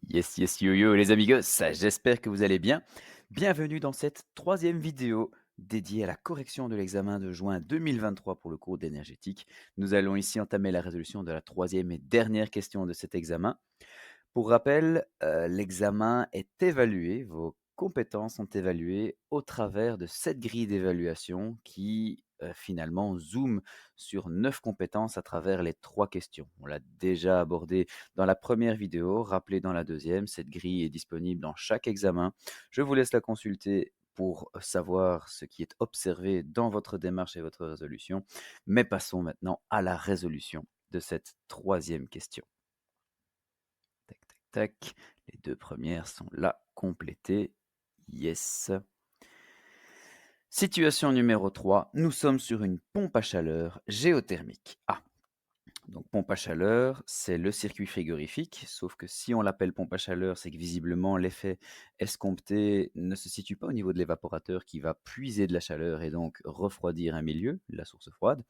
Yes, yes, yo, yo, les amigos, j'espère que vous allez bien. Bienvenue dans cette troisième vidéo dédiée à la correction de l'examen de juin 2023 pour le cours d'énergétique. Nous allons ici entamer la résolution de la troisième et dernière question de cet examen. Pour rappel, l'examen est évalué, vos compétences sont évaluées au travers de cette grille d'évaluation qui, finalement zoome sur 9 compétences à travers les 3 questions. On l'a déjà abordé dans la première vidéo, rappelé dans la deuxième. Cette grille est disponible dans chaque examen. Je vous laisse la consulter pour savoir ce qui est observé dans votre démarche et votre résolution. Mais passons maintenant à la résolution de cette troisième question. Tac, tac, tac. Les 2 premières sont là, complétées. Yes. Situation numéro 3. Nous sommes sur une pompe à chaleur géothermique. Ah, donc pompe à chaleur, c'est le circuit frigorifique, sauf que si on l'appelle pompe à chaleur, c'est que visiblement l'effet escompté ne se situe pas au niveau de l'évaporateur qui va puiser de la chaleur et donc refroidir un milieu, la source froide,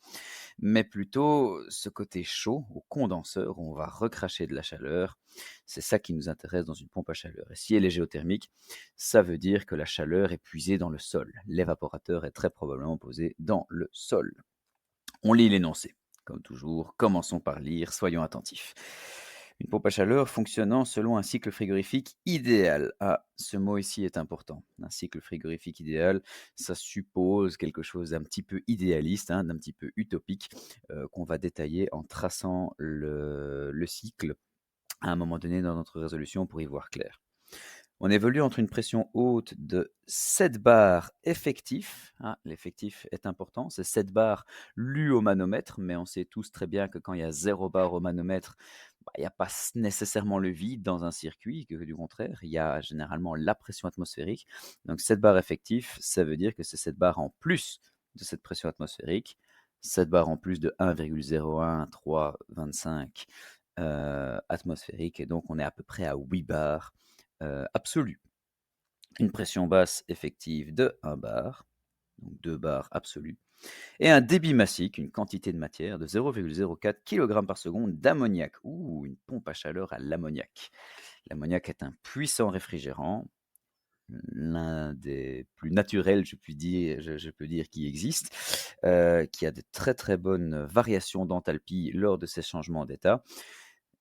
mais plutôt ce côté chaud au condenseur où on va recracher de la chaleur. C'est ça qui nous intéresse dans une pompe à chaleur. Et si elle est géothermique, ça veut dire que la chaleur est puisée dans le sol. L'évaporateur est très probablement posé dans le sol. On lit l'énoncé. Comme toujours, commençons par lire, soyons attentifs. Une pompe à chaleur fonctionnant selon un cycle frigorifique idéal. Ah, ce mot ici est important. Un cycle frigorifique idéal, ça suppose quelque chose d'un petit peu idéaliste, hein, d'un petit peu utopique, qu'on va détailler en traçant le cycle à un moment donné dans notre résolution pour y voir clair. On évolue entre une pression haute de 7 bars effectifs, hein, l'effectif est important, c'est 7 bars lus au manomètre, mais on sait tous très bien que quand il y a 0 bar au manomètre, bah, il n'y a pas nécessairement le vide dans un circuit, que du contraire, il y a généralement la pression atmosphérique. Donc 7 bars effectifs, ça veut dire que c'est 7 bars en plus de cette pression atmosphérique, 7 bars en plus de 1,01325 atmosphérique, et donc on est à peu près à 8 bars absolue. Une pression basse effective de 1 bar, donc 2 bars absolus, et un débit massique, une quantité de matière de 0,04 kg par seconde d'ammoniac. Ouh, une pompe à chaleur à l'ammoniac. L'ammoniac est un puissant réfrigérant, l'un des plus naturels, je peux dire, qui existe, qui a de très très bonnes variations d'enthalpie lors de ces changements d'état.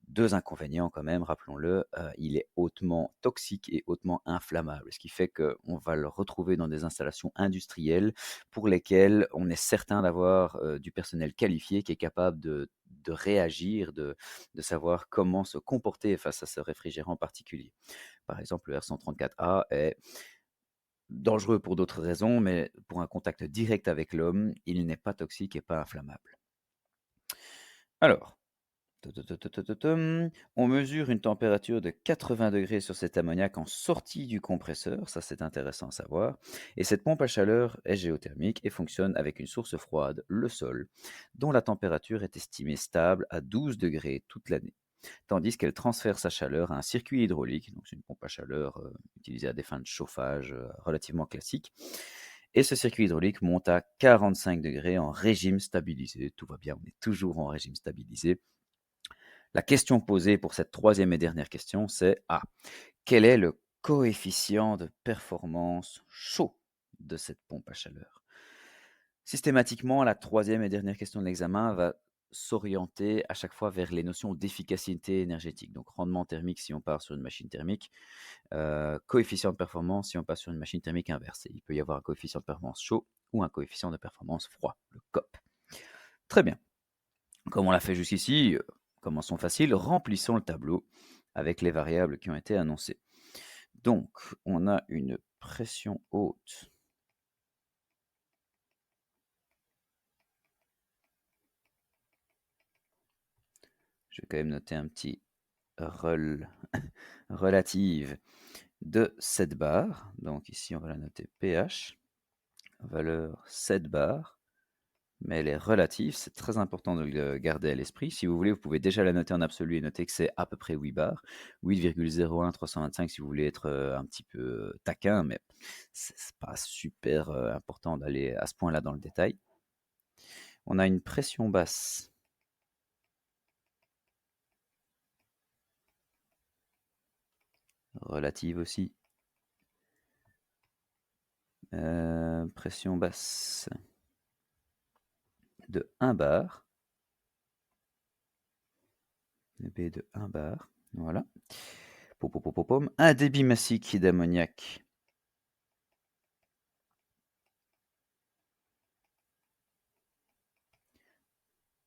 2 inconvénients quand même, rappelons-le, il est hautement toxique et hautement inflammable, ce qui fait qu'on va le retrouver dans des installations industrielles pour lesquelles on est certain d'avoir, du personnel qualifié qui est capable de réagir, de savoir comment se comporter face à ce réfrigérant particulier. Par exemple, le R134a est dangereux pour d'autres raisons, mais pour un contact direct avec l'homme, il n'est pas toxique et pas inflammable. Alors, on mesure une température de 80 degrés sur cet ammoniac en sortie du compresseur, ça c'est intéressant à savoir. Et cette pompe à chaleur est géothermique et fonctionne avec une source froide, le sol, dont la température est estimée stable à 12 degrés toute l'année. Tandis qu'elle transfère sa chaleur à un circuit hydraulique, donc c'est une pompe à chaleur utilisée à des fins de chauffage relativement classique. Et ce circuit hydraulique monte à 45 degrés en régime stabilisé. Tout va bien, on est toujours en régime stabilisé. La question posée pour cette troisième et dernière question, c'est quel est le coefficient de performance chaud de cette pompe à chaleur? Systématiquement, la troisième et dernière question de l'examen va s'orienter à chaque fois vers les notions d'efficacité énergétique. Donc rendement thermique si on part sur une machine thermique, coefficient de performance si on passe sur une machine thermique inversée. Il peut y avoir un coefficient de performance chaud ou un coefficient de performance froid, le COP. Très bien. Comme on l'a fait jusqu'ici, commençons facile, remplissons le tableau avec les variables qui ont été annoncées. Donc, on a une pression haute. Je vais quand même noter un petit relative de 7 bars. Donc ici, on va la noter pH, valeur 7 bars. Mais elle est relative, c'est très important de le garder à l'esprit. Si vous voulez, vous pouvez déjà la noter en absolu et noter que c'est à peu près 8 bars. 8,01325 si vous voulez être un petit peu taquin, mais c'est pas super important d'aller à ce point-là dans le détail. On a une pression basse. relative aussi. Pression basse de 1 bar. B de 1 bar, voilà. Un débit massique d'ammoniac.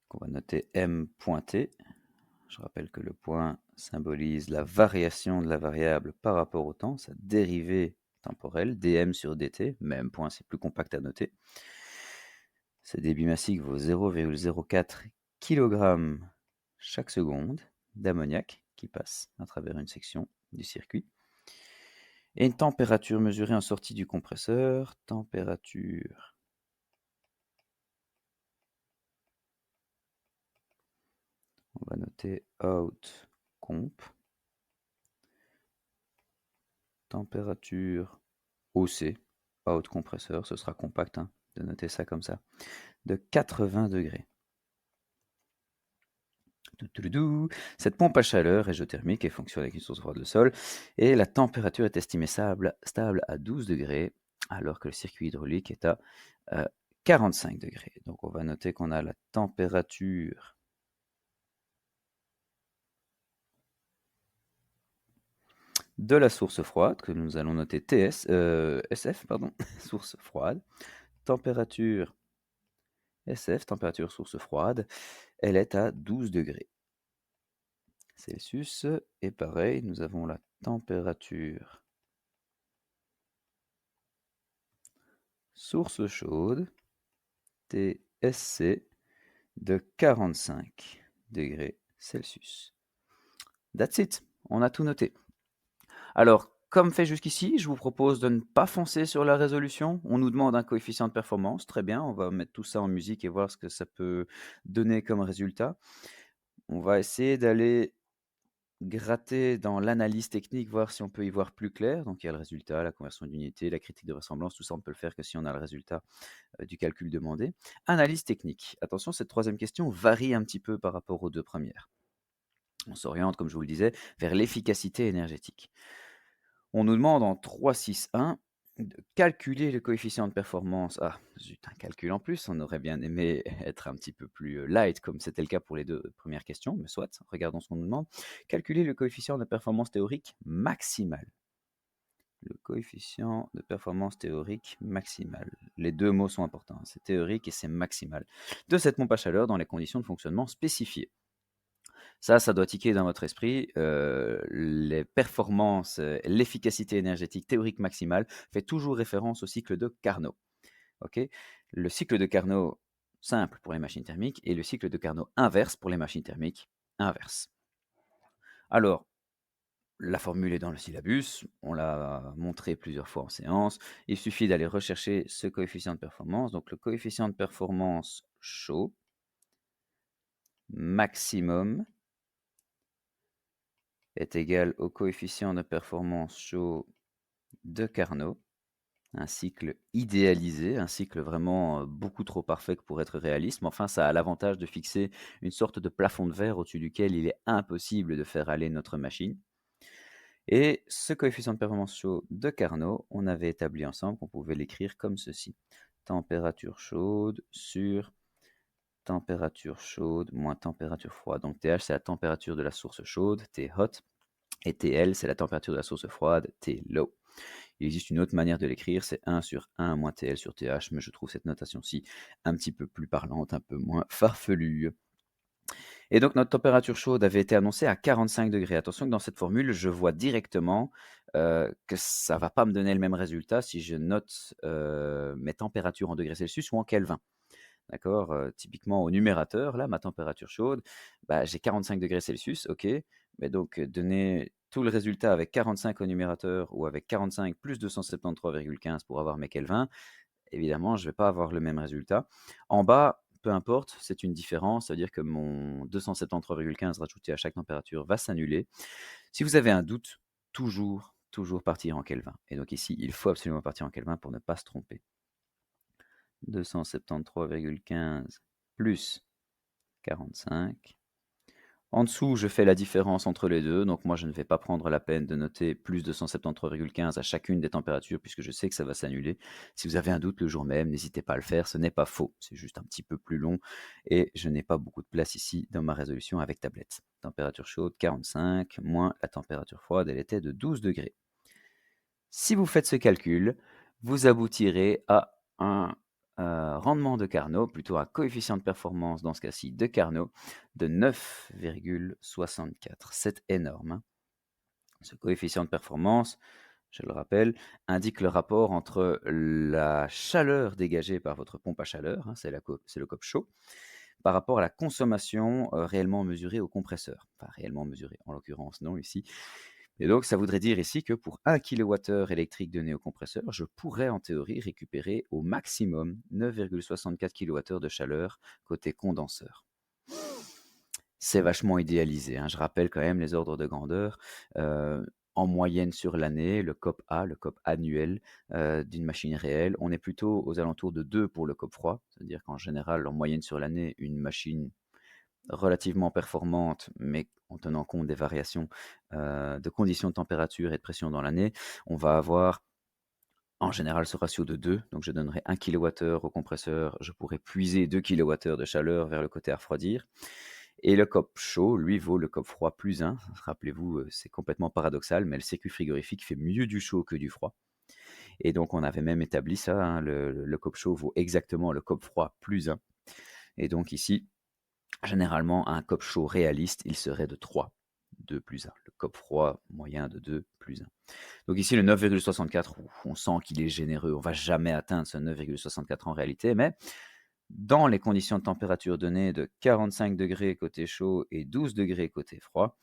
Qu'on va noter M pointé. Je rappelle que le point symbolise la variation de la variable par rapport au temps, sa dérivée temporelle, dm sur dt, mais M point c'est plus compact à noter. Ce débit massique vaut 0,04 kg chaque seconde d'ammoniac qui passe à travers une section du circuit. Et une température mesurée en sortie du compresseur, température on va noter out comp, température OC, out compresseur, ce sera compact hein, de noter ça comme ça, de 80 degrés. Cette pompe à chaleur est géothermique et fonctionne avec une source froide de sol et la température est estimée stable à 12 degrés alors que le circuit hydraulique est à 45 degrés. Donc on va noter qu'on a la température de la source froide que nous allons noter SF, source froide, température SF, température source froide, elle est à 12 degrés Celsius. Et pareil, nous avons la température source chaude, TSC, de 45 degrés Celsius. That's it, on a tout noté. Alors, comme fait jusqu'ici, je vous propose de ne pas foncer sur la résolution. On nous demande un coefficient de performance, très bien, on va mettre tout ça en musique et voir ce que ça peut donner comme résultat. On va essayer d'aller gratter dans l'analyse technique, voir si on peut y voir plus clair. Donc il y a le résultat, la conversion d'unité, la critique de vraisemblance, tout ça on peut le faire que si on a le résultat du calcul demandé. Analyse technique. Attention, cette troisième question varie un petit peu par rapport aux deux premières. On s'oriente, comme je vous le disais, vers l'efficacité énergétique. On nous demande en 3-6-1 de calculer le coefficient de performance. Ah, zut, un calcul en plus, on aurait bien aimé être un petit peu plus light, comme c'était le cas pour les deux premières questions, mais soit, regardons ce qu'on nous demande. Calculer le coefficient de performance théorique maximal. Le coefficient de performance théorique maximal. Les deux mots sont importants, c'est théorique et c'est maximal. De cette pompe à chaleur dans les conditions de fonctionnement spécifiées. Ça doit tiquer dans votre esprit. Les performances, l'efficacité énergétique théorique maximale fait toujours référence au cycle de Carnot. Okay, le cycle de Carnot simple pour les machines thermiques et le cycle de Carnot inverse pour les machines thermiques inverses. Alors, la formule est dans le syllabus, on l'a montré plusieurs fois en séance. Il suffit d'aller rechercher ce coefficient de performance. Donc le coefficient de performance chaud maximum est égal au coefficient de performance chaud de Carnot, un cycle idéalisé, un cycle vraiment beaucoup trop parfait pour être réaliste, mais enfin ça a l'avantage de fixer une sorte de plafond de verre au-dessus duquel il est impossible de faire aller notre machine. Et ce coefficient de performance chaud de Carnot, on avait établi ensemble qu'on pouvait l'écrire comme ceci. Température chaude sur température chaude moins température froide. Donc TH, c'est la température de la source chaude, T hot, et TL, c'est la température de la source froide, T low. Il existe une autre manière de l'écrire, c'est 1 sur 1 moins TL sur TH, mais je trouve cette notation-ci un petit peu plus parlante, un peu moins farfelue. Et donc notre température chaude avait été annoncée à 45 degrés. Attention que dans cette formule, je vois directement que ça ne va pas me donner le même résultat si je note mes températures en degrés Celsius ou en Kelvin. D'accord, typiquement au numérateur, là, ma température chaude, bah, j'ai 45 degrés Celsius, ok, mais donc donner tout le résultat avec 45 au numérateur ou avec 45 plus 273,15 pour avoir mes Kelvin, évidemment, je ne vais pas avoir le même résultat. En bas, peu importe, c'est une différence, c'est-à-dire que mon 273,15 rajouté à chaque température va s'annuler. Si vous avez un doute, toujours partir en Kelvin. Et donc ici, il faut absolument partir en Kelvin pour ne pas se tromper. 273,15 plus 45 En dessous, je fais la différence entre les 2. Donc moi, je ne vais pas prendre la peine de noter plus de 173,15 à chacune des températures puisque je sais que ça va s'annuler. Si vous avez un doute le jour même, n'hésitez pas à le faire, ce n'est pas faux. C'est juste un petit peu plus long et je n'ai pas beaucoup de place ici dans ma résolution avec tablette. Température chaude 45, moins la température froide, elle était de 12 degrés. Si vous faites ce calcul, vous aboutirez à un rendement de Carnot, plutôt un coefficient de performance dans ce cas-ci de Carnot, de 9,64. C'est énorme, hein. Ce coefficient de performance, je le rappelle, indique le rapport entre la chaleur dégagée par votre pompe à chaleur, hein, c'est le COP chaud, par rapport à la consommation réellement mesurée au compresseur. Enfin, réellement mesurée, en l'occurrence non ici. Et donc, ça voudrait dire ici que pour 1 kWh électrique donné au compresseur, je pourrais en théorie récupérer au maximum 9,64 kWh de chaleur côté condenseur. C'est vachement idéalisé, hein. Je rappelle quand même les ordres de grandeur. En moyenne sur l'année, le COP A, le COP annuel d'une machine réelle, on est plutôt aux alentours de 2 pour le COP froid. C'est-à-dire qu'en général, en moyenne sur l'année, une machine relativement performante, mais en tenant compte des variations de conditions de température et de pression dans l'année, on va avoir en général ce ratio de 2. Donc je donnerai 1 kWh au compresseur, je pourrais puiser 2 kWh de chaleur vers le côté à refroidir. Et le COP chaud, lui, vaut le COP froid plus 1. Rappelez-vous, c'est complètement paradoxal, mais le circuit frigorifique fait mieux du chaud que du froid. Et donc on avait même établi ça, hein, le COP chaud vaut exactement le COP froid plus 1. Et donc ici, généralement, un COP chaud réaliste, il serait de 3, 2 plus 1. Le COP froid moyen de 2 plus 1. Donc ici, le 9,64, on sent qu'il est généreux. On ne va jamais atteindre ce 9,64 en réalité, mais dans les conditions de température données de 45 degrés côté chaud et 12 degrés côté froid,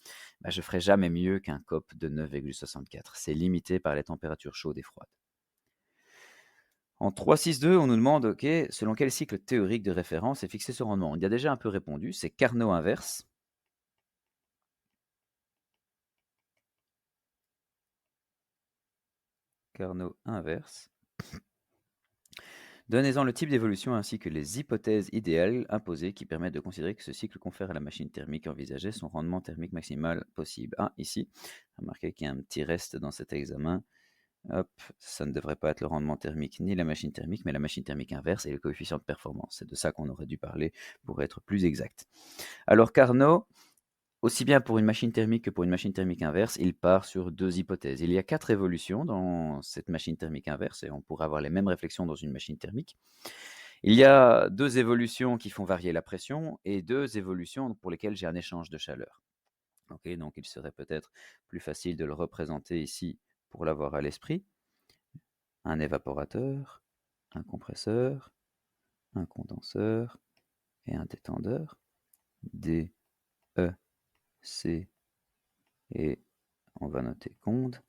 je ne ferai jamais mieux qu'un COP de 9,64. C'est limité par les températures chaudes et froides. En 3.6.2, on nous demande, OK, selon quel cycle théorique de référence est fixé ce rendement? On y a déjà un peu répondu, c'est Carnot inverse. Carnot inverse. Donnez-en le type d'évolution ainsi que les hypothèses idéales imposées qui permettent de considérer que ce cycle confère à la machine thermique envisagée son rendement thermique maximal possible. Ah, ici, remarquez qu'il y a un petit reste dans cet examen. Hop, ça ne devrait pas être le rendement thermique ni la machine thermique, mais la machine thermique inverse et le coefficient de performance. C'est de ça qu'on aurait dû parler pour être plus exact. Alors Carnot, aussi bien pour une machine thermique que pour une machine thermique inverse, il part sur 2 hypothèses. Il y a 4 évolutions dans cette machine thermique inverse et on pourrait avoir les mêmes réflexions dans une machine thermique. Il y a 2 évolutions qui font varier la pression et 2 évolutions pour lesquelles j'ai un échange de chaleur. OK, donc il serait peut-être plus facile de le représenter ici pour l'avoir à l'esprit. Un évaporateur, un compresseur, un condenseur et un détendeur. D, E, C et on va noter conde.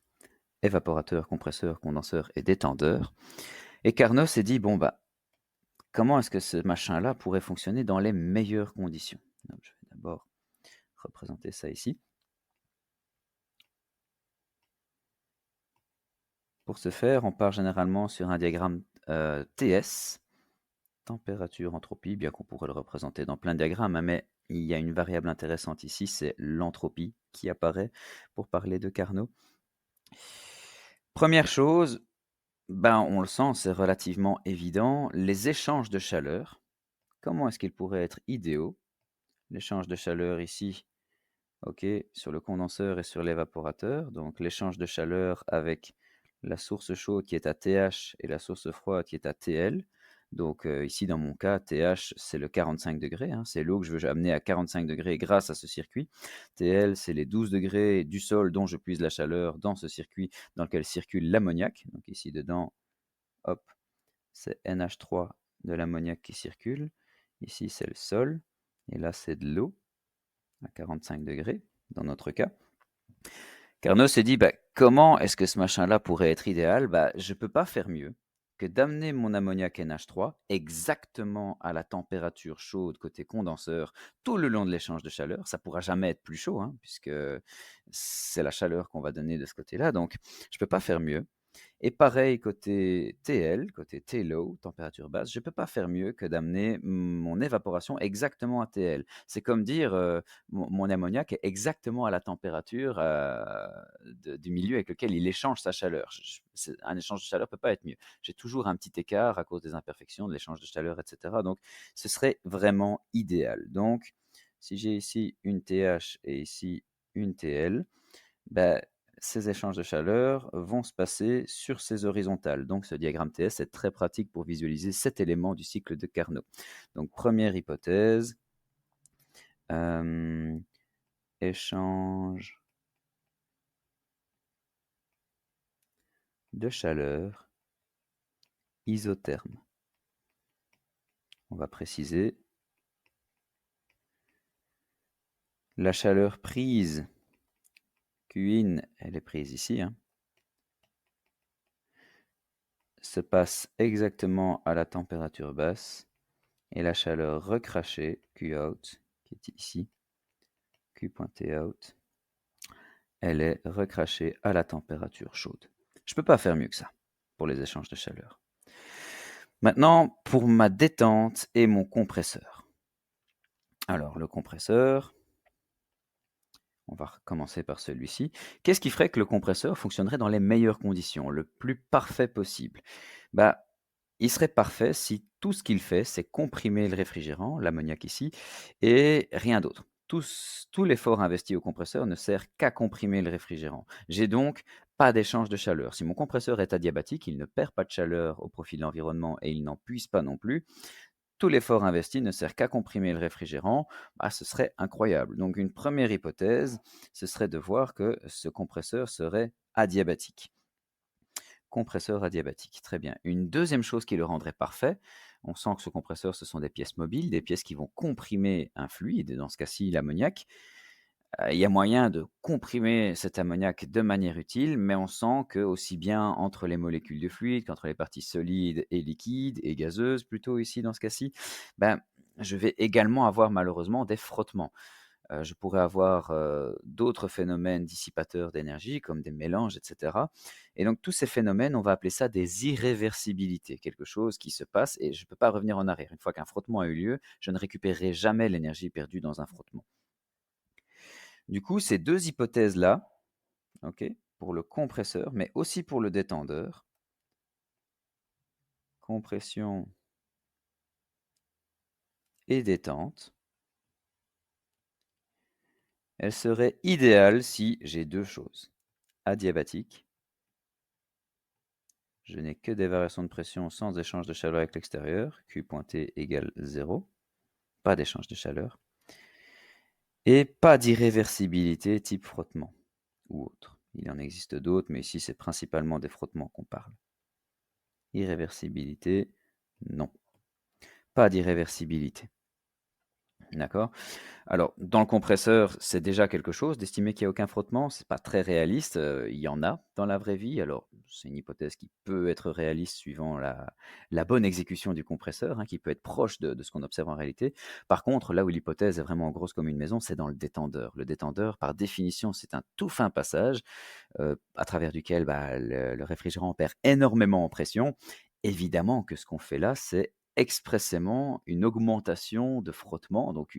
Évaporateur, compresseur, condenseur et détendeur. Et Carnot s'est dit, bon comment est-ce que ce machin-là pourrait fonctionner dans les meilleures conditions? Donc, je vais d'abord représenter ça ici. Pour ce faire, on part généralement sur un diagramme TS, température, entropie, bien qu'on pourrait le représenter dans plein de diagrammes, hein, mais il y a une variable intéressante ici, c'est l'entropie qui apparaît pour parler de Carnot. Première chose, on le sent, c'est relativement évident, les échanges de chaleur, comment est-ce qu'ils pourraient être idéaux? L'échange de chaleur ici, OK, sur le condenseur et sur l'évaporateur. Donc l'échange de chaleur avec la source chaude qui est à TH et la source froide qui est à TL. Donc ici dans mon cas, TH c'est le 45 degrés, hein, c'est l'eau que je veux amener à 45 degrés grâce à ce circuit. TL c'est les 12 degrés du sol dont je puise la chaleur dans ce circuit dans lequel circule l'ammoniac. Donc ici dedans, hop, c'est NH3 de l'ammoniac qui circule. Ici c'est le sol et là c'est de l'eau à 45 degrés dans notre cas. Carnot s'est dit, comment est-ce que ce machin-là pourrait être idéal? Je ne peux pas faire mieux que d'amener mon ammoniac NH3 exactement à la température chaude côté condenseur tout le long de l'échange de chaleur. Ça ne pourra jamais être plus chaud, hein, puisque c'est la chaleur qu'on va donner de ce côté-là. Donc, je ne peux pas faire mieux. Et pareil côté TL, côté T-low, température basse, je ne peux pas faire mieux que d'amener mon évaporation exactement à TL. C'est comme dire, mon ammoniac est exactement à la température, du milieu avec lequel il échange sa chaleur. Un échange de chaleur ne peut pas être mieux. J'ai toujours un petit écart à cause des imperfections de l'échange de chaleur, et cetera. Donc ce serait vraiment idéal. Donc si j'ai ici une TH et ici une TL, bah, ces échanges de chaleur vont se passer sur ces horizontales. Donc ce diagramme TS est très pratique pour visualiser cet élément du cycle de Carnot. Donc première hypothèse, échange de chaleur isotherme. On va préciser la chaleur prise, Qin, elle est prise ici, hein, se passe exactement à la température basse, et la chaleur recrachée, Qout, qui est ici, Q.Tout, elle est recrachée à la température chaude. Je ne peux pas faire mieux que ça pour les échanges de chaleur. Maintenant, pour ma détente et mon compresseur. Alors, le compresseur, on va commencer par celui-ci. Qu'est-ce qui ferait que le compresseur fonctionnerait dans les meilleures conditions, le plus parfait possible? Bah, il serait parfait si tout ce qu'il fait, c'est comprimer le réfrigérant, l'ammoniac ici, et rien d'autre. Tout l'effort investi au compresseur ne sert qu'à comprimer le réfrigérant. J'ai donc pas d'échange de chaleur. Si mon compresseur est adiabatique, il ne perd pas de chaleur au profit de l'environnement et il n'en puise pas non plus. Tout l'effort investi ne sert qu'à comprimer le réfrigérant, bah, ce serait incroyable. Donc une première hypothèse, ce serait de voir que ce compresseur serait adiabatique. Compresseur adiabatique, très bien. Une deuxième chose qui le rendrait parfait, on sent que ce compresseur, ce sont des pièces mobiles, des pièces qui vont comprimer un fluide, dans ce cas-ci l'ammoniac. Il y a moyen de comprimer cet ammoniac de manière utile, mais on sent que aussi bien entre les molécules de fluide qu'entre les parties solides et liquides et gazeuses plutôt ici dans ce cas-ci, ben, je vais également avoir malheureusement des frottements. Je pourrais avoir, d'autres phénomènes dissipateurs d'énergie comme des mélanges et cetera, et donc tous ces phénomènes, on va appeler ça des irréversibilités, quelque chose qui se passe et je ne peux pas revenir en arrière. Une fois qu'un frottement a eu lieu, je ne récupérerai jamais l'énergie perdue dans un frottement. Du coup, ces 2 hypothèses-là, OK, pour le compresseur, mais aussi pour le détendeur, compression et détente, elles seraient idéales si j'ai 2 choses: adiabatique, je n'ai que des variations de pression sans échange de chaleur avec l'extérieur, Q.T égale 0, pas d'échange de chaleur, et pas d'irréversibilité type frottement ou autre. Il en existe d'autres, mais ici c'est principalement des frottements qu'on parle. Irréversibilité, non. Pas d'irréversibilité. D'accord? Alors, dans le compresseur, c'est déjà quelque chose. D'estimer qu'il y a aucun frottement, c'est pas très réaliste, il y en a dans la vraie vie. Alors, c'est une hypothèse qui peut être réaliste suivant la bonne exécution du compresseur, hein, qui peut être proche de ce qu'on observe en réalité. Par contre, là où l'hypothèse est vraiment grosse comme une maison, c'est dans le détendeur. Le détendeur, par définition, c'est un tout fin passage, à travers duquel, bah, le réfrigérant perd énormément en pression. Évidemment que ce qu'on fait là, c'est expressément une augmentation de frottement, donc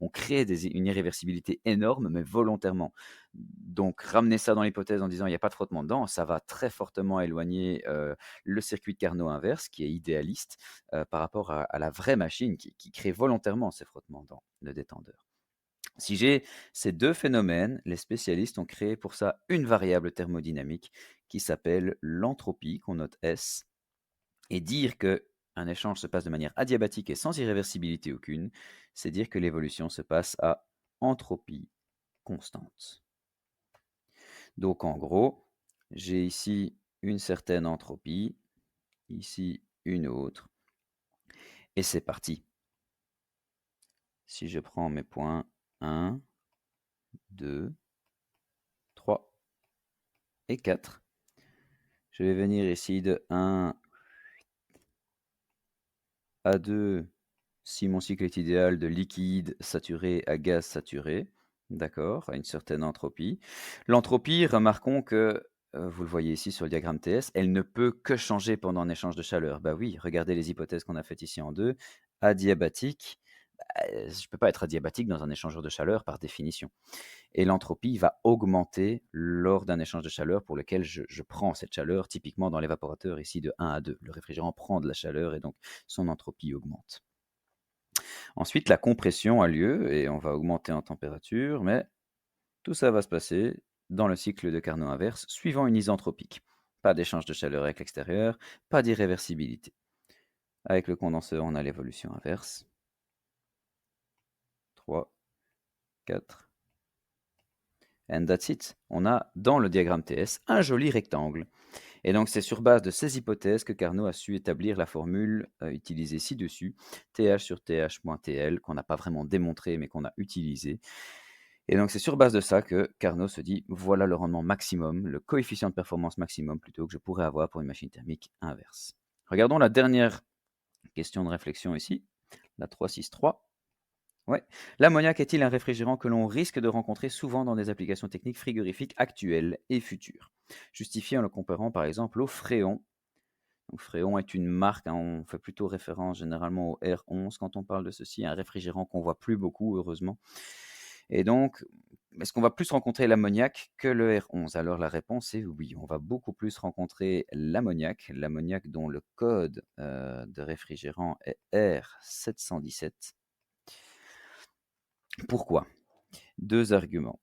on crée une irréversibilité énorme, mais volontairement. Donc ramener ça dans l'hypothèse en disant: «Il n'y a pas de frottement dedans», ça va très fortement éloigner, le circuit de Carnot inverse qui est idéaliste, par rapport à la vraie machine qui crée volontairement ces frottements dans le détendeur. Si j'ai ces 2 phénomènes, les spécialistes ont créé pour ça une variable thermodynamique qui s'appelle l'entropie, qu'on note S, et dire qu'un échange se passe de manière adiabatique et sans irréversibilité aucune, c'est dire que l'évolution se passe à entropie constante. Donc en gros, j'ai ici une certaine entropie, ici une autre, et c'est parti. Si je prends mes points 1, 2, 3 et 4, je vais venir ici de 1 à 2 si mon cycle est idéal de liquide saturé à gaz saturé, d'accord, à une certaine entropie. L'entropie, remarquons que vous le voyez ici sur le diagramme TS, elle ne peut que changer pendant un échange de chaleur. Bah oui, regardez les hypothèses qu'on a faites ici en 2. Adiabatique, je ne peux pas être adiabatique dans un échangeur de chaleur par définition. Et l'entropie va augmenter lors d'un échange de chaleur pour lequel je prends cette chaleur, typiquement dans l'évaporateur ici de 1 à 2. Le réfrigérant prend de la chaleur et donc son entropie augmente. Ensuite, la compression a lieu et on va augmenter en température, mais tout ça va se passer dans le cycle de Carnot inverse, suivant une isentropique. Pas d'échange de chaleur avec l'extérieur, pas d'irréversibilité. Avec le condenseur, on a l'évolution inverse. 3, 4. And that's it. On a dans le diagramme TS un joli rectangle. Et donc c'est sur base de ces hypothèses que Carnot a su établir la formule utilisée ci-dessus, TH sur TH moins TL, qu'on n'a pas vraiment démontré mais qu'on a utilisé. Et donc c'est sur base de ça que Carnot se dit, voilà le rendement maximum, le coefficient de performance maximum plutôt que je pourrais avoir pour une machine thermique inverse. Regardons la dernière question de réflexion ici, la 363. Ouais. L'ammoniac est-il un réfrigérant que l'on risque de rencontrer souvent dans des applications techniques frigorifiques actuelles et futures? Justifié en le comparant par exemple au Fréon. Donc Fréon est une marque, hein, on fait plutôt référence généralement au R11 quand on parle de ceci, un réfrigérant qu'on voit plus beaucoup heureusement. Et donc, est-ce qu'on va plus rencontrer l'ammoniac que le R11? Alors la réponse est oui, on va beaucoup plus rencontrer l'ammoniac dont le code de réfrigérant est R717. Pourquoi? Deux arguments.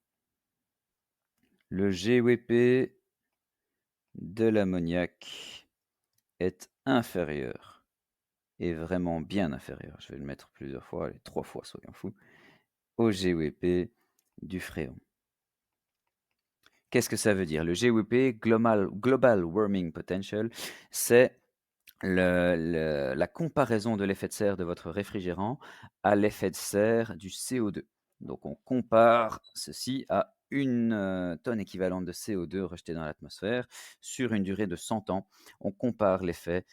Le GWP de l'ammoniac est inférieur, et vraiment bien inférieur, je vais le mettre plusieurs fois, allez, 3 fois, soyons fous, au GWP du Fréon. Qu'est-ce que ça veut dire? Le GWP, Global Warming Potential, c'est la comparaison de l'effet de serre de votre réfrigérant à l'effet de serre du CO2. Donc on compare ceci à une tonne équivalente de CO2 rejetée dans l'atmosphère sur une durée de 100 ans. On compare l'effet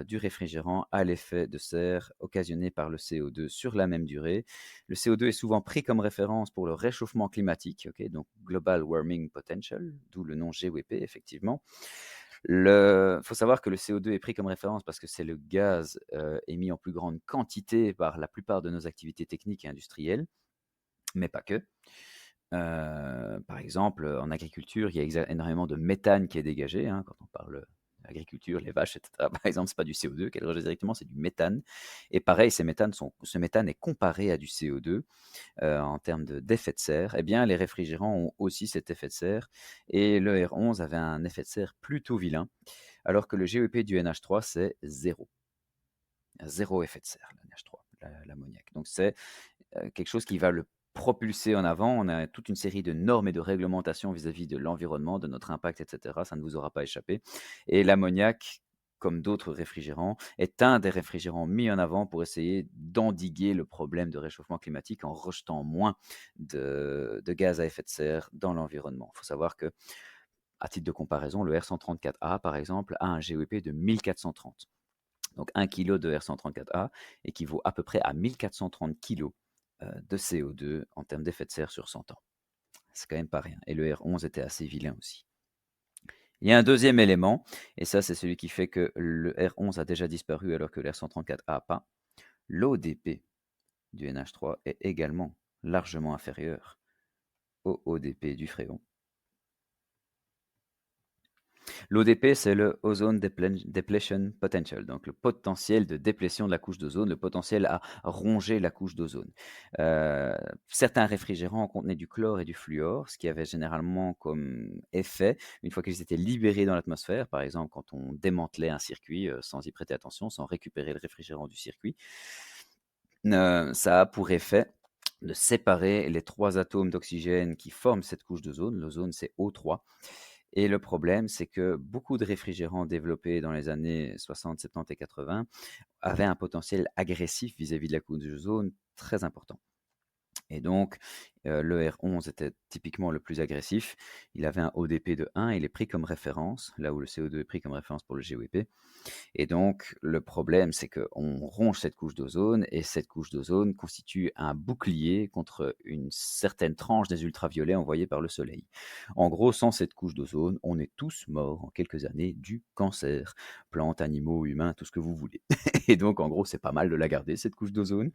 du réfrigérant à l'effet de serre occasionné par le CO2 sur la même durée. Le CO2 est souvent pris comme référence pour le réchauffement climatique, donc Global Warming Potential, d'où le nom GWP effectivement. Il faut savoir que le CO2 est pris comme référence parce que c'est le gaz émis en plus grande quantité par la plupart de nos activités techniques et industrielles, mais pas que. Par exemple, en agriculture, il y a énormément de méthane qui est dégagé, hein, quand on parle d'agriculture, les vaches, etc. Par exemple, c'est pas du CO2 qu'elles rejettent directement, c'est du méthane. Et pareil, ce méthane est comparé à du CO2 en termes d'effet de serre. Eh bien, les réfrigérants ont aussi cet effet de serre. Et le R11 avait un effet de serre plutôt vilain, alors que le GEP du NH3, c'est zéro. Zéro effet de serre, le NH3, l'ammoniac. Donc, c'est quelque chose qui va le propulser en avant. On a toute une série de normes et de réglementations vis-à-vis de l'environnement, de notre impact, etc. Ça ne vous aura pas échappé. Et l'ammoniac, comme d'autres réfrigérants, est un des réfrigérants mis en avant pour essayer d'endiguer le problème de réchauffement climatique en rejetant moins de gaz à effet de serre dans l'environnement. Il faut savoir que, à titre de comparaison, le R134A, par exemple, a un GEP de 1430. Donc 1 kg de R134A équivaut à peu près à 1430 kg de CO2 en termes d'effet de serre sur 100 ans. C'est quand même pas rien. Et le R11 était assez vilain aussi. Il y a un deuxième élément, et ça c'est celui qui fait que le R11 a déjà disparu alors que le R134A a pas. L'ODP du NH3 est également largement inférieur au ODP du Fréon. L'ODP, c'est le Ozone Depletion Potential, donc le potentiel de déplétion de la couche d'ozone, le potentiel à ronger la couche d'ozone. Certains réfrigérants contenaient du chlore et du fluor, ce qui avait généralement comme effet, une fois qu'ils étaient libérés dans l'atmosphère, par exemple quand on démantelait un circuit sans y prêter attention, sans récupérer le réfrigérant du circuit, ça a pour effet de séparer les 3 atomes d'oxygène qui forment cette couche d'ozone. L'ozone, c'est O3. Et le problème, c'est que beaucoup de réfrigérants développés dans les années 60, 70 et 80 avaient un potentiel agressif vis-à-vis de la couche d'ozone très important. Et donc, Le R11 était typiquement le plus agressif. Il avait un ODP de 1, il est pris comme référence, là où le CO2 est pris comme référence pour le GWP. Et donc, le problème, c'est qu'on ronge cette couche d'ozone et cette couche d'ozone constitue un bouclier contre une certaine tranche des ultraviolets envoyés par le soleil. En gros, sans cette couche d'ozone, on est tous morts en quelques années du cancer. Plantes, animaux, humains, tout ce que vous voulez. Et donc, en gros, c'est pas mal de la garder, cette couche d'ozone.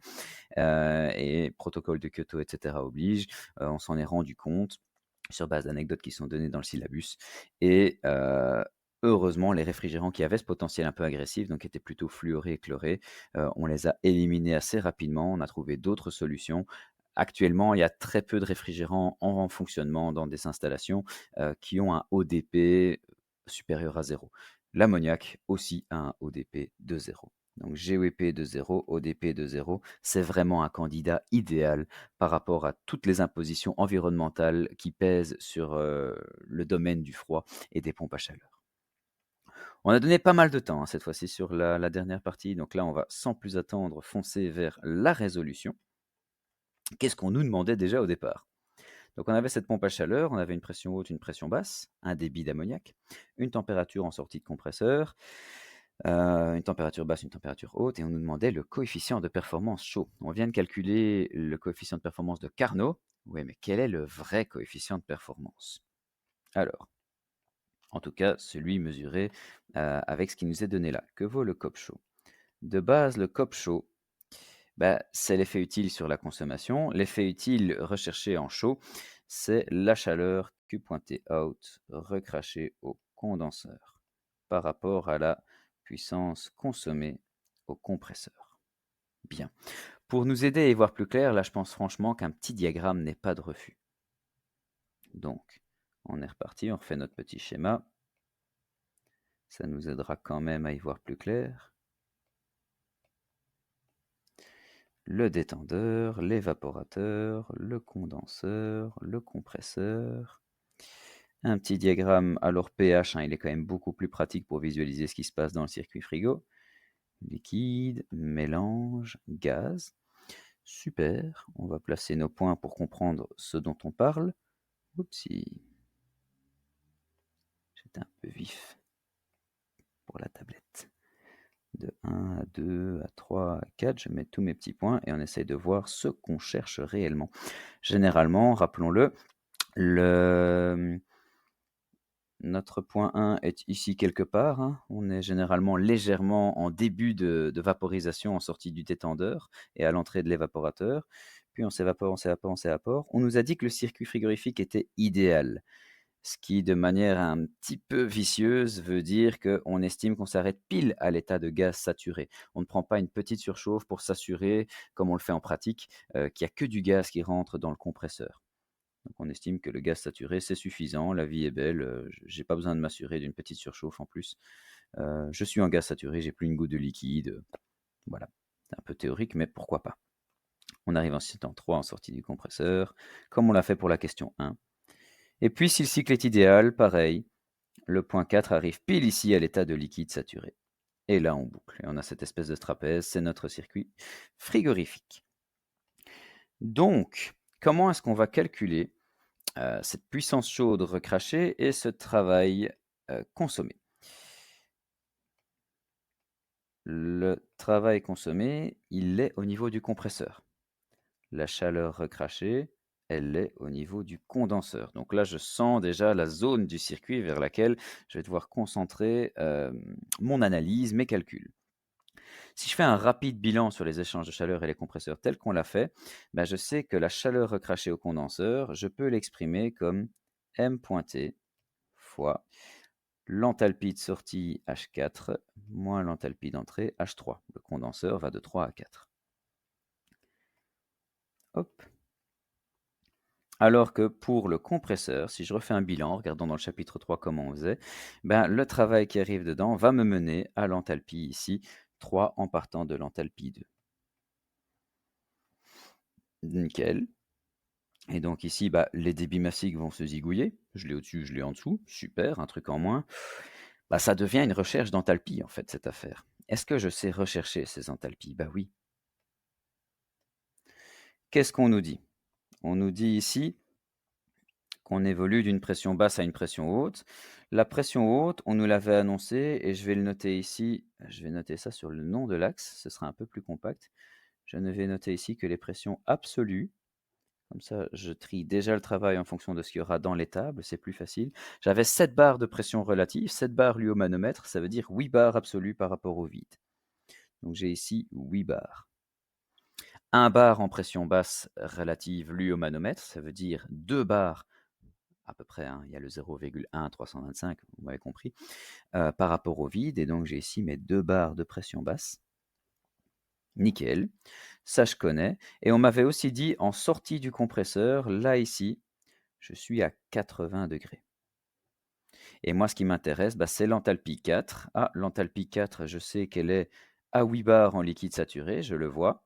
Et protocole de Kyoto, etc. oblige. On s'en est rendu compte sur base d'anecdotes qui sont données dans le syllabus. Et heureusement, les réfrigérants qui avaient ce potentiel un peu agressif, donc qui étaient plutôt fluorés et chlorés, on les a éliminés assez rapidement. On a trouvé d'autres solutions. Actuellement, il y a très peu de réfrigérants en fonctionnement dans des installations qui ont un ODP supérieur à 0. L'ammoniac aussi a un ODP de 0. Donc GWP de 0, ODP de 0, c'est vraiment un candidat idéal par rapport à toutes les impositions environnementales qui pèsent sur le domaine du froid et des pompes à chaleur. On a donné pas mal de temps cette fois-ci sur la dernière partie, donc là on va sans plus attendre foncer vers la résolution. Qu'est-ce qu'on nous demandait déjà au départ? Donc on avait cette pompe à chaleur, on avait une pression haute, une pression basse, un débit d'ammoniac, une température en sortie de compresseur, une température basse, une température haute, et on nous demandait le coefficient de performance chaud. On vient de calculer le coefficient de performance de Carnot. Oui, mais quel est le vrai coefficient de performance? Alors, en tout cas, celui mesuré avec ce qui nous est donné là. Que vaut le COP chaud? De base, le COP chaud, c'est l'effet utile sur la consommation. L'effet utile recherché en chaud, c'est la chaleur Q pointé out recrachée au condenseur par rapport à la puissance consommée au compresseur. Bien. Pour nous aider à y voir plus clair, là je pense franchement qu'un petit diagramme n'est pas de refus. Donc, on est reparti, on refait notre petit schéma. Ça nous aidera quand même à y voir plus clair. Le détendeur, l'évaporateur, le condenseur, le compresseur. Un petit diagramme, alors pH, il est quand même beaucoup plus pratique pour visualiser ce qui se passe dans le circuit frigo. Liquide, mélange, gaz. Super, on va placer nos points pour comprendre ce dont on parle. Oupsie. J'étais un peu vif pour la tablette. De 1 à 2 à 3 à 4, je mets tous mes petits points et on essaye de voir ce qu'on cherche réellement. Généralement, rappelons-le, notre point 1 est ici quelque part. On est généralement légèrement en début de vaporisation en sortie du détendeur et à l'entrée de l'évaporateur. Puis on s'évapore, on s'évapore, on s'évapore. On nous a dit que le circuit frigorifique était idéal. Ce qui, de manière un petit peu vicieuse, veut dire qu'on estime qu'on s'arrête pile à l'état de gaz saturé. On ne prend pas une petite surchauffe pour s'assurer, comme on le fait en pratique, qu'il n'y a que du gaz qui rentre dans le compresseur. Donc on estime que le gaz saturé, c'est suffisant, la vie est belle, j'ai pas besoin de m'assurer d'une petite surchauffe en plus. Je suis en gaz saturé, j'ai plus une goutte de liquide, voilà. C'est un peu théorique, mais pourquoi pas. On arrive ensuite en 3 en sortie du compresseur, comme on l'a fait pour la question 1. Et puis si le cycle est idéal, pareil, le point 4 arrive pile ici à l'état de liquide saturé. Et là, on boucle. Et on a cette espèce de trapèze, c'est notre circuit frigorifique. Donc, comment est-ce qu'on va calculer cette puissance chaude recrachée et ce travail consommé? Le travail consommé, il est au niveau du compresseur. La chaleur recrachée, elle est au niveau du condenseur. Donc là, je sens déjà la zone du circuit vers laquelle je vais devoir concentrer mon analyse, mes calculs. Si je fais un rapide bilan sur les échanges de chaleur et les compresseurs tels qu'on l'a fait, je sais que la chaleur recrachée au condenseur, je peux l'exprimer comme M pointé fois l'enthalpie de sortie H4 moins l'enthalpie d'entrée H3. Le condenseur va de 3 à 4. Hop. Alors que pour le compresseur, si je refais un bilan, regardons dans le chapitre 3 comment on faisait, le travail qui arrive dedans va me mener à l'enthalpie ici, 3 en partant de l'enthalpie 2. Nickel. Et donc ici, les débits massiques vont se zigouiller. Je l'ai au-dessus, je l'ai en dessous. Super, un truc en moins. Ça devient une recherche d'enthalpie, en fait, cette affaire. Est-ce que je sais rechercher ces enthalpies? Oui. Qu'est-ce qu'on nous dit? On nous dit ici qu'on évolue d'une pression basse à une pression haute. La pression haute, on nous l'avait annoncé et je vais le noter ici. Je vais noter ça sur le nom de l'axe, ce sera un peu plus compact. Je ne vais noter ici que les pressions absolues. Comme ça, je trie déjà le travail en fonction de ce qu'il y aura dans les tables, c'est plus facile. J'avais 7 barres de pression relative, 7 barres lues au manomètre, ça veut dire 8 barres absolues par rapport au vide. Donc j'ai ici 8 barres. 1 bar en pression basse relative lue au manomètre, ça veut dire 2 barres à peu près, hein, il y a le 0,1325, vous m'avez compris, par rapport au vide. Et donc j'ai ici mes 2 barres de pression basse. Nickel, ça je connais. Et on m'avait aussi dit en sortie du compresseur, là ici, je suis à 80 degrés. Et moi, ce qui m'intéresse, c'est l'enthalpie 4. Ah, l'enthalpie 4, je sais qu'elle est à 8 bars en liquide saturé, je le vois.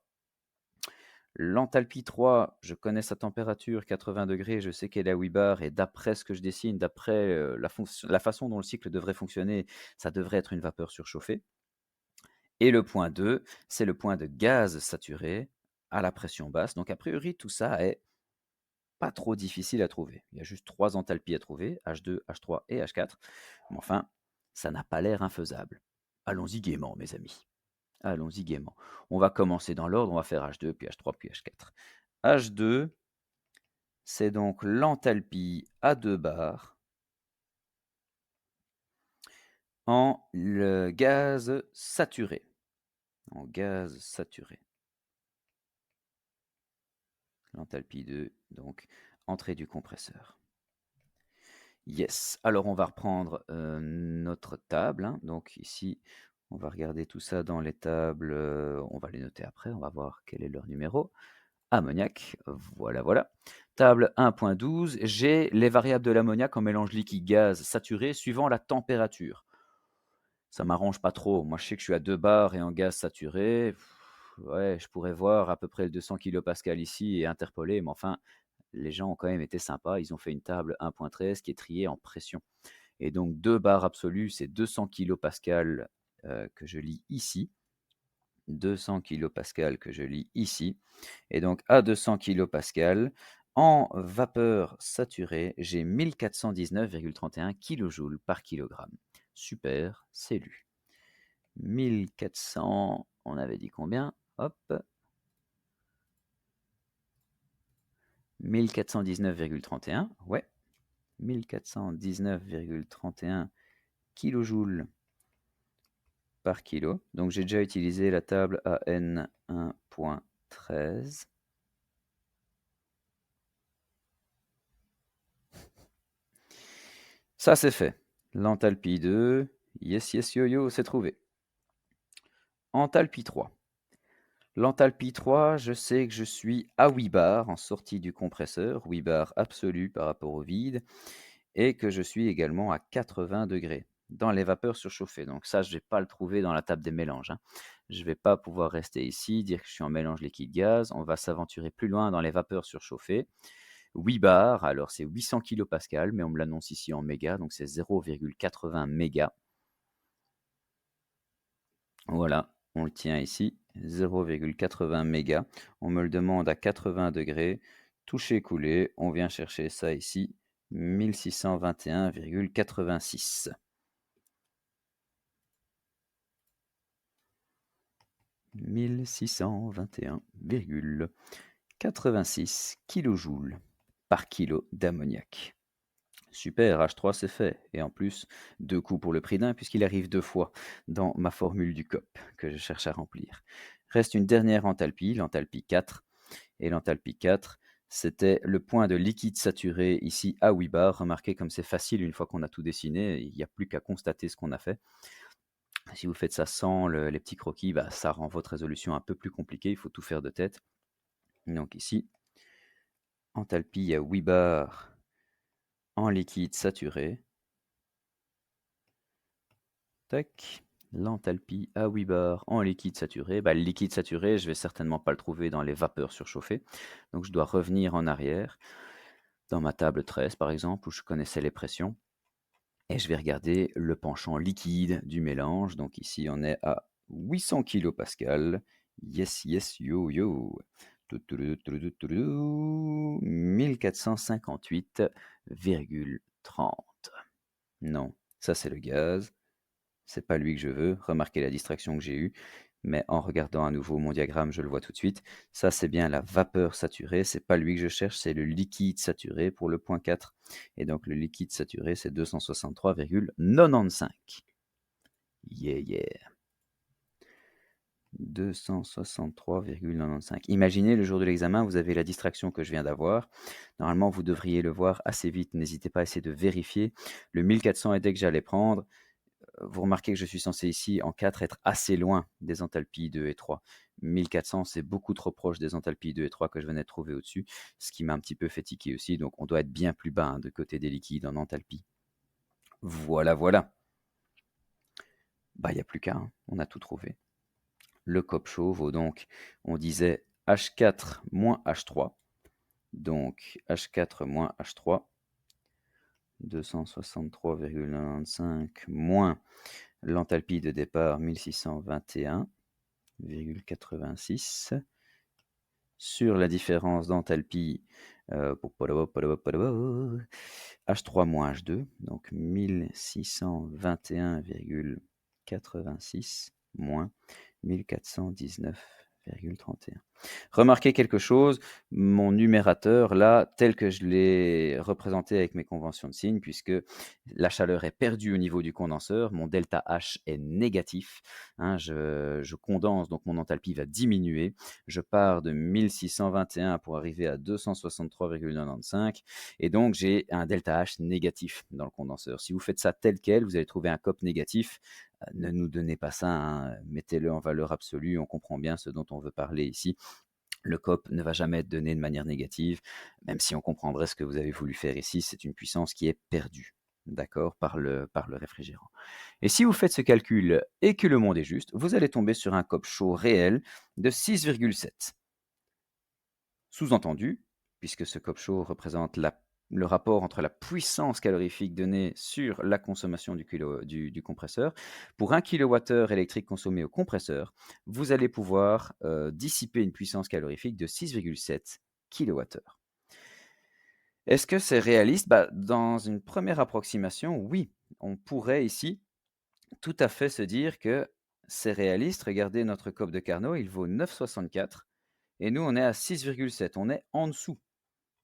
L'enthalpie 3, je connais sa température, 80 degrés, je sais qu'elle est à 8 bars et d'après ce que je dessine, d'après la façon dont le cycle devrait fonctionner, ça devrait être une vapeur surchauffée. Et le point 2, c'est le point de gaz saturé à la pression basse. Donc a priori, tout ça est pas trop difficile à trouver. Il y a juste 3 enthalpies à trouver, H2, H3 et H4. Mais enfin, ça n'a pas l'air infaisable. Allons-y gaiement, mes amis. Allons-y gaiement. On va commencer dans l'ordre, on va faire H2, puis H3, puis H4. H2, c'est donc l'enthalpie à 2 bars en le gaz saturé. En gaz saturé. L'enthalpie 2, donc entrée du compresseur. Yes. Alors on va reprendre notre table, hein. Donc ici, on va regarder tout ça dans les tables, on va les noter après, on va voir quel est leur numéro. Ammoniac, voilà, voilà. Table 1.12, j'ai les variables de l'ammoniac en mélange liquide-gaz saturé suivant la température. Ça m'arrange pas trop. Moi, je sais que je suis à 2 bars et en gaz saturé. Ouais, je pourrais voir à peu près le 200 kilopascal ici et interpoler, mais enfin, les gens ont quand même été sympas. Ils ont fait une table 1.13 qui est triée en pression. Et donc 2 bars absolus, c'est 200 kilopascal que je lis ici. 200 kilopascal que je lis ici. Et donc à 200 kilopascal, en vapeur saturée, j'ai 1419,31 kJ par kilogramme. Super, c'est lu. 1400, on avait dit combien? Hop. 1419,31, ouais. 1419,31 kJ par kilo. Donc j'ai déjà utilisé la table AN 1.13. Ça c'est fait. L'enthalpie 2, yes yes yo yo, c'est trouvé. Enthalpie 3. L'enthalpie 3, je sais que je suis à 8 bars en sortie du compresseur, 8 bars absolus par rapport au vide, et que je suis également à 80 degrés dans les vapeurs surchauffées. Donc ça, je ne vais pas le trouver dans la table des mélanges, hein. Je ne vais pas pouvoir rester ici, dire que je suis en mélange liquide-gaz. On va s'aventurer plus loin dans les vapeurs surchauffées. 8 bars, alors c'est 800 kilopascal, mais on me l'annonce ici en méga, donc c'est 0,80 méga. Voilà, on le tient ici, 0,80 méga. On me le demande à 80 degrés. Touché coulé, on vient chercher ça ici, 1621,86. 1621,86 kJ par kilo d'ammoniac. Super, H3 c'est fait. Et en plus, 2 coups pour le prix d'un, puisqu'il arrive 2 fois dans ma formule du COP que je cherche à remplir. Reste une dernière enthalpie, l'enthalpie 4. Et l'enthalpie 4, c'était le point de liquide saturé ici à 8 bars. Remarquez comme c'est facile une fois qu'on a tout dessiné, il n'y a plus qu'à constater ce qu'on a fait. Si vous faites ça sans les petits croquis, ça rend votre résolution un peu plus compliquée, il faut tout faire de tête. Donc ici, enthalpie à 8 bars en liquide saturé. Tac, l'enthalpie à 8 bars en liquide saturé. Le liquide saturé, je vais certainement pas le trouver dans les vapeurs surchauffées. Donc je dois revenir en arrière, dans ma table 13 par exemple, où je connaissais les pressions. Et je vais regarder le penchant liquide du mélange. Donc ici, on est à 800 kilopascal. Yes, yes, yo, yo. 1458,30. Non, ça c'est le gaz. C'est pas lui que je veux. Remarquez la distraction que j'ai eue. Mais en regardant à nouveau mon diagramme, je le vois tout de suite. Ça, c'est bien la vapeur saturée. C'est pas lui que je cherche, c'est le liquide saturé pour le point 4. Et donc, le liquide saturé, c'est 263,95. Yeah, yeah. 263,95. Imaginez le jour de l'examen, vous avez la distraction que je viens d'avoir. Normalement, vous devriez le voir assez vite. N'hésitez pas à essayer de vérifier. Le 1400 était que j'allais prendre. Vous remarquez que je suis censé ici, en 4, être assez loin des enthalpies 2 et 3. 1400, c'est beaucoup trop proche des enthalpies 2 et 3 que je venais de trouver au-dessus, ce qui m'a un petit peu fait tiquer aussi. Donc, on doit être bien plus bas de côté des liquides en enthalpie. Voilà, voilà. Bah, il n'y a plus qu'à, on a tout trouvé. Le COP chaud vaut donc, on disait H4 moins H3. Donc, H4 moins H3. 263,95 moins l'enthalpie de départ 1621,86 sur la différence d'enthalpie H3 moins H2, donc 1621,86 moins 1419,31. Remarquez quelque chose, mon numérateur là, tel que je l'ai représenté avec mes conventions de signes, puisque la chaleur est perdue au niveau du condenseur, mon delta H est négatif, je condense, donc mon enthalpie va diminuer, je pars de 1621 pour arriver à 263,95, et donc j'ai un delta H négatif dans le condenseur. Si vous faites ça tel quel, vous allez trouver un COP négatif. Ne nous donnez pas ça, mettez-le en valeur absolue, on comprend bien ce dont on veut parler ici. Le COP ne va jamais être donné de manière négative, même si on comprendrait ce que vous avez voulu faire ici, c'est une puissance qui est perdue, d'accord, par le réfrigérant. Et si vous faites ce calcul et que le monde est juste, vous allez tomber sur un COP chaud réel de 6,7. Sous-entendu, puisque ce COP chaud représente le rapport entre la puissance calorifique donnée sur la consommation du compresseur, pour 1 kWh électrique consommé au compresseur, vous allez pouvoir dissiper une puissance calorifique de 6,7 kWh. Est-ce que c'est réaliste? Dans une première approximation, oui. On pourrait ici tout à fait se dire que c'est réaliste. Regardez notre COP de Carnot, il vaut 9,64 et nous, on est à 6,7. On est en dessous.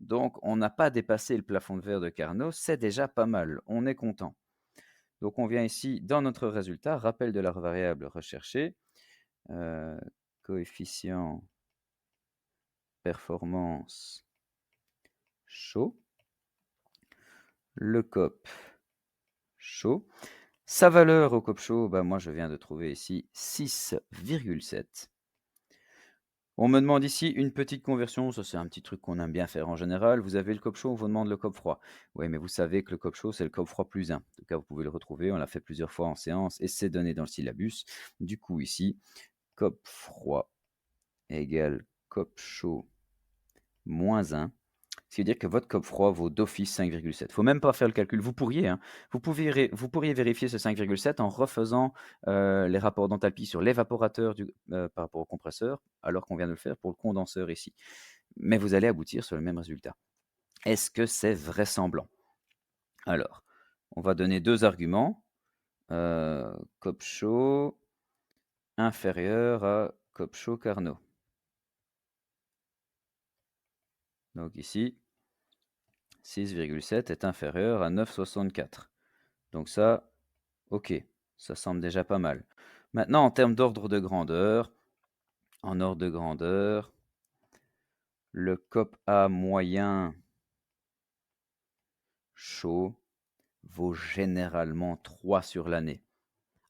Donc, on n'a pas dépassé le plafond de verre de Carnot, c'est déjà pas mal, on est content. Donc, on vient ici dans notre résultat, rappel de la variable recherchée, coefficient performance chaud, le COP chaud. Sa valeur au COP chaud, moi je viens de trouver ici 6,7. On me demande ici une petite conversion, ça c'est un petit truc qu'on aime bien faire en général. Vous avez le COP chaud, on vous demande le COP froid. Oui, mais vous savez que le COP chaud, c'est le COP froid plus 1. En tout cas, vous pouvez le retrouver, on l'a fait plusieurs fois en séance et c'est donné dans le syllabus. Du coup, ici, COP froid égale COP chaud moins 1. Ce qui veut dire que votre COP froid vaut d'office 5,7. Il ne faut même pas faire le calcul. Vous pourriez, vous pourriez vérifier ce 5,7 en refaisant les rapports d'enthalpie sur l'évaporateur par rapport au compresseur, alors qu'on vient de le faire pour le condenseur ici. Mais vous allez aboutir sur le même résultat. Est-ce que c'est vraisemblant? Alors, on va donner deux arguments. COP chaud inférieur à COP chaud Carnot. Donc ici, 6,7 est inférieur à 9,64. Donc ça, ok, ça semble déjà pas mal. Maintenant, en termes d'ordre de grandeur, le COP A moyen chaud vaut généralement 3 sur l'année.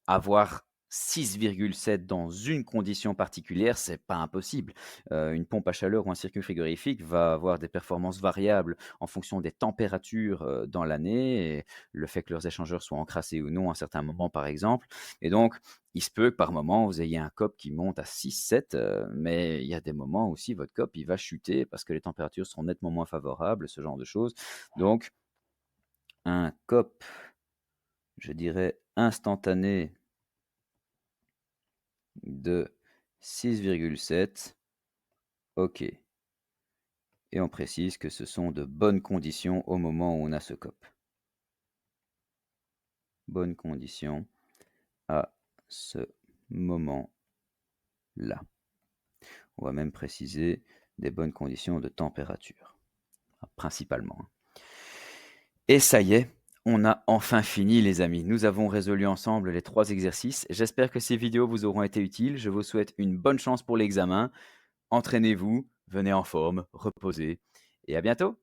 Avoir 6,7 dans une condition particulière, c'est pas impossible. Une pompe à chaleur ou un circuit frigorifique va avoir des performances variables en fonction des températures, dans l'année et le fait que leurs échangeurs soient encrassés ou non à certains moments, par exemple. Et donc, il se peut que par moment, vous ayez un COP qui monte à 6-7, mais il y a des moments aussi, votre COP, il va chuter parce que les températures seront nettement moins favorables, ce genre de choses. Donc, un COP, je dirais instantané de 6,7. Ok, et on précise que ce sont de bonnes conditions au moment où on a ce COP. Bonnes conditions à ce moment-là. On va même préciser des bonnes conditions de température, principalement. Et ça y est, on a enfin fini les amis. Nous avons résolu ensemble les 3 exercices. J'espère que ces vidéos vous auront été utiles. Je vous souhaite une bonne chance pour l'examen. Entraînez-vous, venez en forme, reposez et à bientôt!